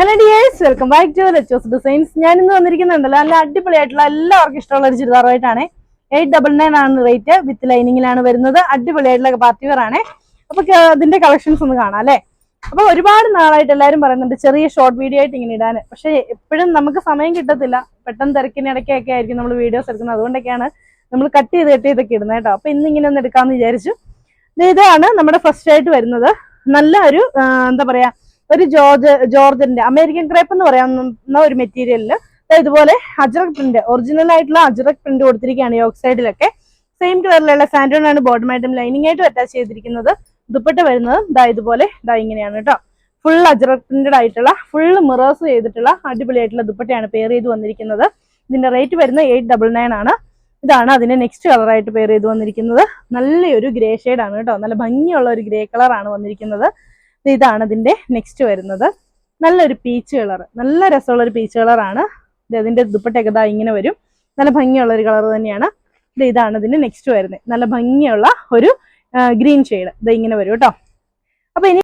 Hello dears, welcome back to ലെച്ചോസ് designs. ഞാൻ ഇന്ന് വന്നിരിക്കുന്നുണ്ടല്ലോ നല്ല അടിപൊളിയായിട്ടുള്ള എല്ലാവർക്കും ഇഷ്ടമുള്ള ഒരു ചുരിദാറുമായിട്ടാണ്. 899 ആണ് റേറ്റ്. വിത്ത് ലൈനിങ്ങിലാണ് വരുന്നത്. അടിപൊളിയായിട്ടുള്ള പാർട്ടി വെയർ ആണ്. അപ്പൊ അതിന്റെ കളക്ഷൻസ് ഒന്ന് കാണാം അല്ലേ. അപ്പൊ ഒരുപാട് നാളായിട്ട് എല്ലാവരും പറയുന്നുണ്ട് ചെറിയ ഷോർട്ട് വീഡിയോ ആയിട്ട് ഇങ്ങനെ ഇടാൻ. പക്ഷെ എപ്പോഴും നമുക്ക് സമയം കിട്ടത്തില്ല. പെട്ടെന്ന് തിരക്കിനിടയ്ക്കൊക്കെ ആയിരിക്കും നമ്മൾ വീഡിയോസ് എടുക്കുന്നത്. അതുകൊണ്ടൊക്കെയാണ് നമ്മൾ കട്ട് ചെയ്തൊക്കെ ഇടുന്നത് കേട്ടോ. അപ്പൊ ഇന്ന് ഇങ്ങനെ ഒന്ന് എടുക്കാമെന്ന് വിചാരിച്ചു. ഇതാണ് നമ്മുടെ ഫസ്റ്റ് ആയിട്ട് വരുന്നത്. നല്ല ഒരു എന്താ പറയാ, ഒരു ജോർജന്റെ അമേരിക്കൻ ക്രേപ്പ് എന്ന് പറയാവുന്ന ഒരു മെറ്റീരിയലില് ഇതുപോലെ അജ്രക് പ്രിന്റ്, ഒറിജിനൽ ആയിട്ടുള്ള അജ്രക് പ്രിന്റ് കൊടുത്തിരിക്കുകയാണ്. യോക്ക് സൈഡിലൊക്കെ സെയിം കളറിലുള്ള സാൻഡോൺ ആണ് ബോട്ടമായിട്ടും ലൈനിങ് ആയിട്ടും അറ്റാച്ച് ചെയ്തിരിക്കുന്നത്. ദുപ്പട്ട വരുന്നത് ഇതുപോലെ ഇങ്ങനെയാണ് കേട്ടോ. ഫുൾ അജ്രക് പ്രിന്റഡ് ആയിട്ടുള്ള ഫുൾ മിറേഴ്സ് ചെയ്തിട്ടുള്ള അടിപൊളിയായിട്ടുള്ള ദുപ്പട്ടയാണ് പെയർ ചെയ്ത് വന്നിരിക്കുന്നത്. ഇതിന്റെ റേറ്റ് വരുന്നത് 899 ആണ്. ഇതാണ് അതിന്റെ നെക്സ്റ്റ് കളറായിട്ട് പെയർ ചെയ്ത് വന്നിരിക്കുന്നത്. നല്ലൊരു ഗ്രേ ഷെയ്ഡാണ് കേട്ടോ. നല്ല ഭംഗിയുള്ള ഒരു ഗ്രേ കളറാണ് വന്നിരിക്കുന്നത്. ഇതാണ് ഇതിന്റെ നെക്സ്റ്റ് വരുന്നത്. നല്ലൊരു പീച്ച് കളർ, നല്ല രസമുള്ള ഒരു പീച്ച് കളറാണ്. ഇതിന്റെ ദുപ്പട്ടയൊക്കെ ഇങ്ങനെ വരും. നല്ല ഭംഗിയുള്ള ഒരു കളർ തന്നെയാണ്. ഇതാണ് ഇതിന്റെ നെക്സ്റ്റ് വരുന്നത്. നല്ല ഭംഗിയുള്ള ഒരു ഗ്രീൻ ഷെയ്ഡ് ഇങ്ങനെ വരും കേട്ടോ. അപ്പൊ ഇനി